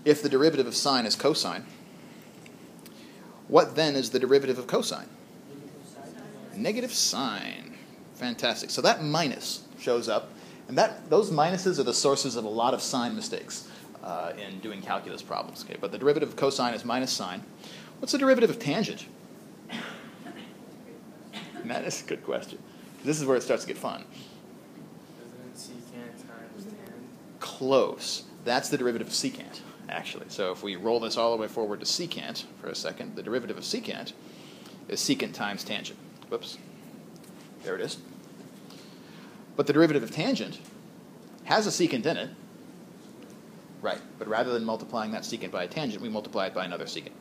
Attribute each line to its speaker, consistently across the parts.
Speaker 1: if the derivative of sine is cosine, what then is the derivative of cosine? Negative sine. Fantastic. So that minus shows up, and those minuses are the sources of a lot of sign mistakes in doing calculus problems. Okay, but the derivative of cosine is minus sine. What's the derivative of tangent? And that is a good question. This is where it starts to get fun.
Speaker 2: Isn't secant times tan?
Speaker 1: Close. That's the derivative of secant, actually. So if we roll this all the way forward to secant for a second, the derivative of secant is secant times tangent. Whoops. There it is. But the derivative of tangent has a secant in it. Right. But rather than multiplying that secant by a tangent, we multiply it by another secant.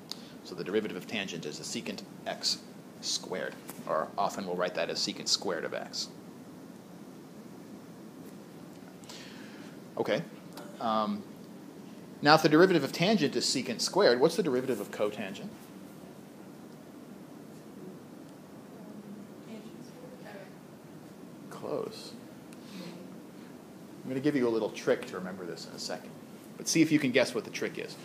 Speaker 1: So the derivative of tangent is the secant x squared. Or often we'll write that as secant squared of x. Okay. Now if the derivative of tangent is secant squared, what's the derivative of cotangent? Close. I'm going to give you a little trick to remember this in a second. But see if you can guess what the trick is.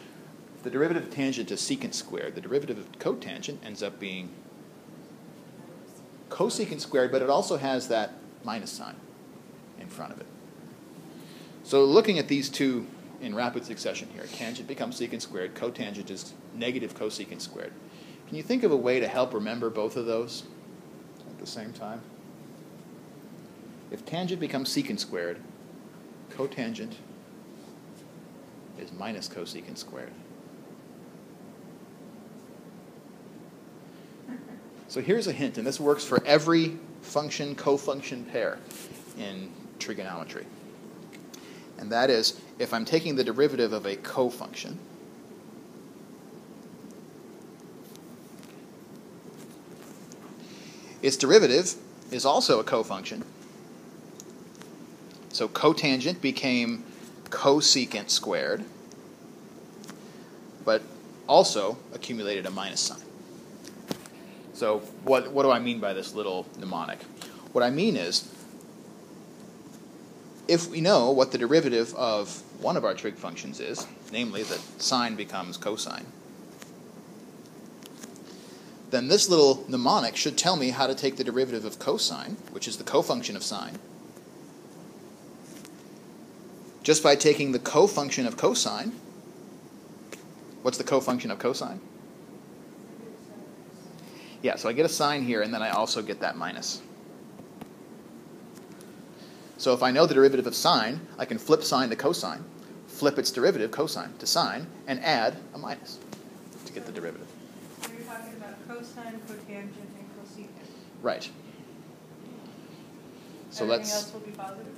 Speaker 1: If the derivative of tangent is secant squared, the derivative of cotangent ends up being cosecant squared, but it also has that minus sign in front of it. So looking at these two in rapid succession here, tangent becomes secant squared, cotangent is negative cosecant squared. Can you think of a way to help remember both of those at the same time? If tangent becomes secant squared, cotangent is minus cosecant squared. So here's a hint, and this works for every function-cofunction pair in trigonometry. And that is, if I'm taking the derivative of a cofunction, its derivative is also a cofunction. So cotangent became cosecant squared, but also accumulated a minus sign. So what do I mean by this little mnemonic? What I mean is, if we know what the derivative of one of our trig functions is, namely that sine becomes cosine, then this little mnemonic should tell me how to take the derivative of cosine, which is the cofunction of sine, just by taking the cofunction of cosine. What's the cofunction of cosine? Yeah, so I get a sign here, and then I also get that minus. So if I know the derivative of sine, I can flip sine to cosine, flip its derivative, cosine, to sine, and add a minus to get the derivative.
Speaker 3: So you're talking about cosine, cotangent, and cosecant.
Speaker 1: Right. So
Speaker 3: Everything else will be positive?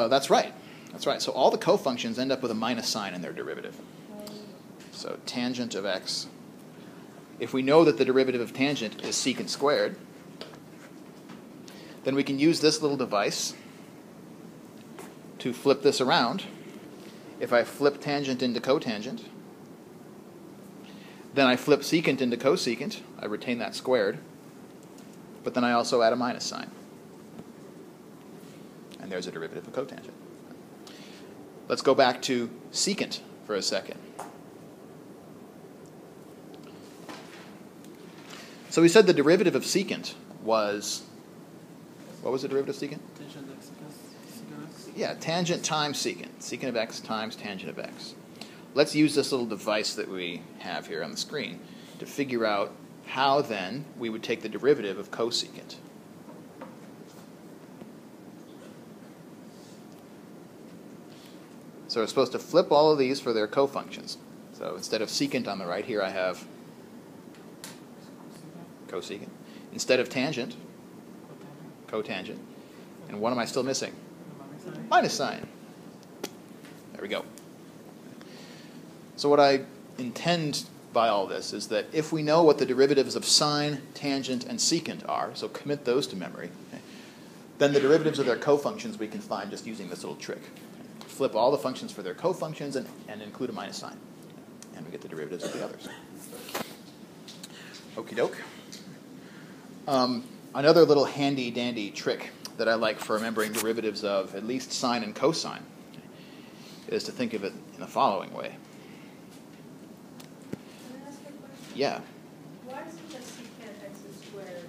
Speaker 1: That's right. That's right. So all the cofunctions end up with a minus sign in their derivative. So tangent of x. If we know that the derivative of tangent is secant squared, then we can use this little device to flip this around. If I flip tangent into cotangent, then I flip secant into cosecant. I retain that squared, but then I also add a minus sign. And there's a derivative of cotangent. Let's go back to secant for a second. So we said the derivative of secant was, what was the derivative of secant?
Speaker 2: Tangent x secant x?
Speaker 1: Yeah, tangent times secant. Secant of x times tangent of x. Let's use this little device that we have here on the screen to figure out how then we would take the derivative of cosecant. So we're supposed to flip all of these for their cofunctions. So instead of secant on the right, here I have cosecant. Instead of tangent, cotangent. And what am I still missing? Minus sign. There we go. So what I intend by all this is that if we know what the derivatives of sine, tangent, and secant are, so commit those to memory, okay, then the derivatives of their cofunctions we can find just using this little trick. Flip all the functions for their cofunctions and include a minus sign. And we get the derivatives of the others. Okie doke. Another little handy-dandy trick that I like for remembering derivatives of at least sine and cosine is to think of it in the following way.
Speaker 3: Can I ask you a question?
Speaker 1: Yeah.
Speaker 3: Why is it that secant x is squared?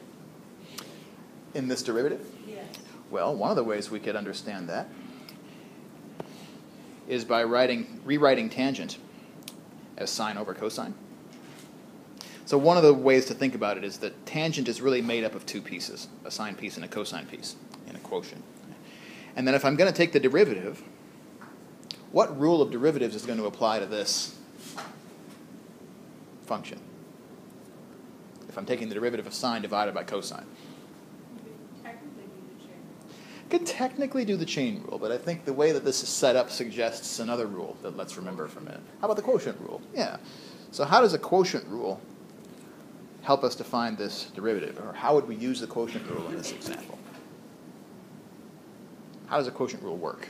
Speaker 1: In this derivative?
Speaker 3: Yes.
Speaker 1: Well, one of the ways we could understand that is by rewriting tangent as sine over cosine. So one of the ways to think about it is that tangent is really made up of two pieces, a sine piece and a cosine piece in a quotient. And then if I'm going to take the derivative, what rule of derivatives is going to apply to this function? If I'm taking the derivative of sine divided by cosine. Could technically do the chain rule, but I think the way that this is set up suggests another rule that let's remember for a minute. How about the quotient rule? Yeah. So how does a quotient rule help us to find this derivative? Or how would we use the quotient rule in this example? How does a quotient rule work?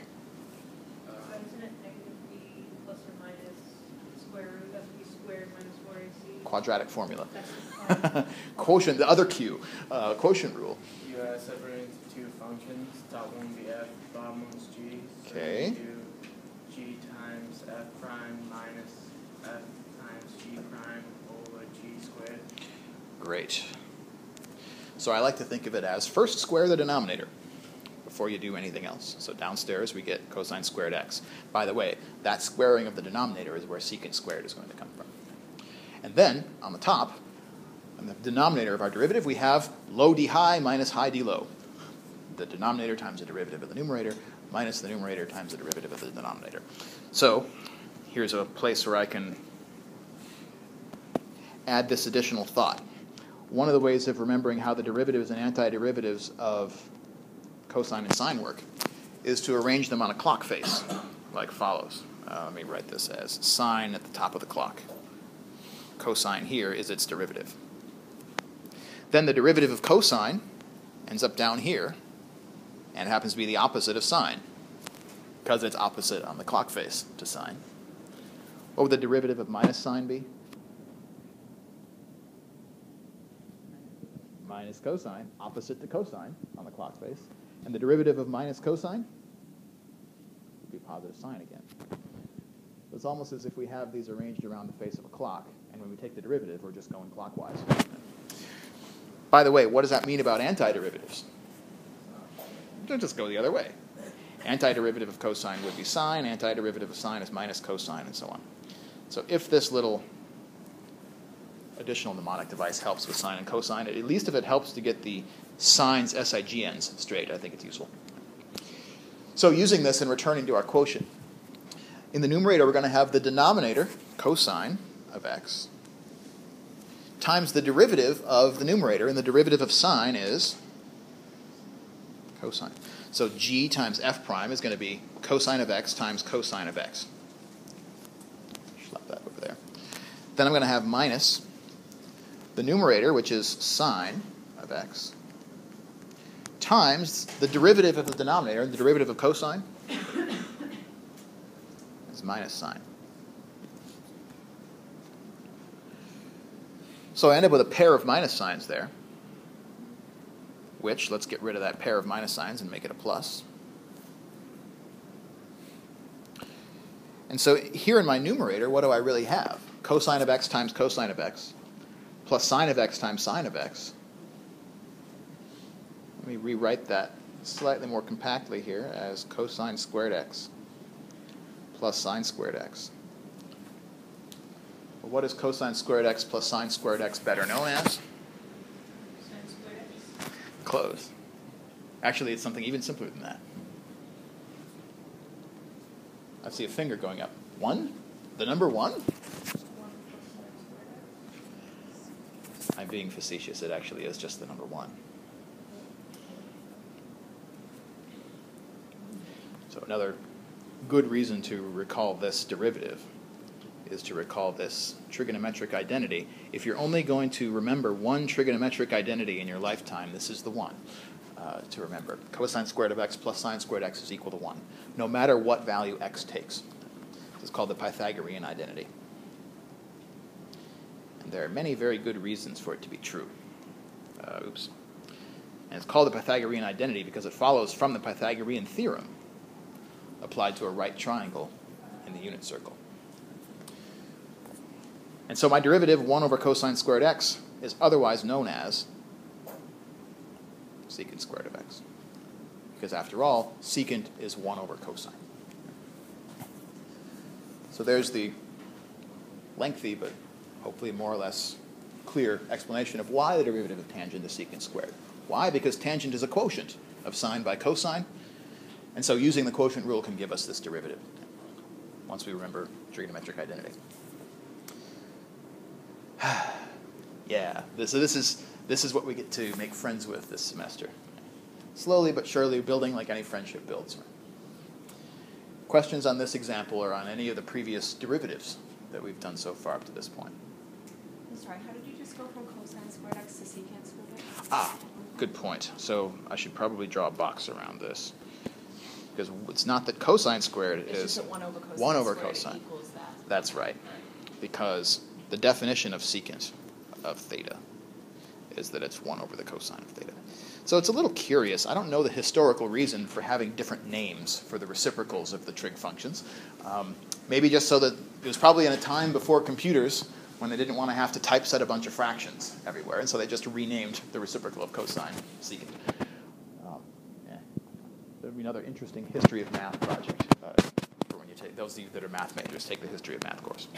Speaker 3: Isn't it negative b plus or minus square root of b squared minus 4ac?
Speaker 1: Quadratic formula.
Speaker 3: That's the
Speaker 1: Quotient, the other Q. Quotient rule.
Speaker 2: You separate into two functions. Top one be f, bottom one's g. So
Speaker 1: Okay.
Speaker 2: you do g times f prime minus f times g prime over g squared.
Speaker 1: Great. So I like to think of it as first square the denominator before you do anything else. So downstairs we get cosine squared x. By the way, that squaring of the denominator is where secant squared is going to come from. And then on the top, in the denominator of our derivative, we have low d high minus high d low. The denominator times the derivative of the numerator minus the numerator times the derivative of the denominator. So here's a place where I can add this additional thought. One of the ways of remembering how the derivatives and antiderivatives of cosine and sine work is to arrange them on a clock face, like follows. Let me write this as sine at the top of the clock. Cosine here is its derivative. Then the derivative of cosine ends up down here and happens to be the opposite of sine because it's opposite on the clock face to sine. What would the derivative of minus sine be? Minus cosine, opposite to cosine on the clock face. And the derivative of minus cosine would be positive sine again. It's almost as if we have these arranged around the face of a clock, and when we take the derivative, we're just going clockwise. By the way, what does that mean about antiderivatives? Don't just go the other way. Antiderivative of cosine would be sine, antiderivative of sine is minus cosine, and so on. So if this little additional mnemonic device helps with sine and cosine, at least if it helps to get the sines SIGNs straight, I think it's useful. So using this and returning to our quotient, in the numerator we're going to have the denominator, cosine of x, times the derivative of the numerator, and the derivative of sine is cosine. So g times f prime is going to be cosine of x times cosine of x. Slap that over there. Then I'm going to have minus the numerator, which is sine of x, times the derivative of the denominator, the derivative of cosine is minus sine. So I end up with a pair of minus signs there, which, let's get rid of that pair of minus signs and make it a plus. And so here in my numerator, what do I really have? Cosine of x times cosine of x plus sine of x times sine of x. Let me rewrite that slightly more compactly here as cosine squared x plus sine squared x. Well, what is cosine squared x plus sine squared x better known as?
Speaker 3: Sine squared x.
Speaker 1: Close. Actually, it's something even simpler than that. I see a finger going up. 1? The number 1?
Speaker 3: 1 plus sine squared x.
Speaker 1: I'm being facetious. It actually is just the number 1. So another good reason to recall this derivative is to recall this trigonometric identity. If you're only going to remember one trigonometric identity in your lifetime, this is the one to remember. Cosine squared of x plus sine squared x is equal to 1, no matter what value x takes. This is called the Pythagorean identity. And there are many very good reasons for it to be true. And it's called the Pythagorean identity because it follows from the Pythagorean theorem applied to a right triangle in the unit circle. And so my derivative, 1 over cosine squared x, is otherwise known as secant squared of x. Because after all, secant is 1 over cosine. So there's the lengthy, but hopefully more or less clear explanation of why the derivative of tangent is secant squared. Why? Because tangent is a quotient of sine by cosine. And so using the quotient rule can give us this derivative, once we remember trigonometric identity. Yeah, this is what we get to make friends with this semester. Slowly but surely building like any friendship builds. Questions on this example or on any of the previous derivatives that we've done so far up to this point?
Speaker 4: I'm sorry, how did you just go from cosine squared x to secant squared x?
Speaker 1: Ah, good point. So I should probably draw a box around this. Because it's not that cosine squared
Speaker 4: It's
Speaker 1: is
Speaker 4: just that 1 over cosine
Speaker 1: 1 over
Speaker 4: squared
Speaker 1: cosine.
Speaker 4: equals that.
Speaker 1: That's right. Because the definition of secant of theta is that it's 1 over the cosine of theta. So it's a little curious. I don't know the historical reason for having different names for the reciprocals of the trig functions. Maybe just so that it was probably in a time before computers when they didn't want to have to typeset a bunch of fractions everywhere, and so they just renamed the reciprocal of cosine secant. Yeah. That would be another interesting history of math project for when you take those of you that are math majors, take the history of math course.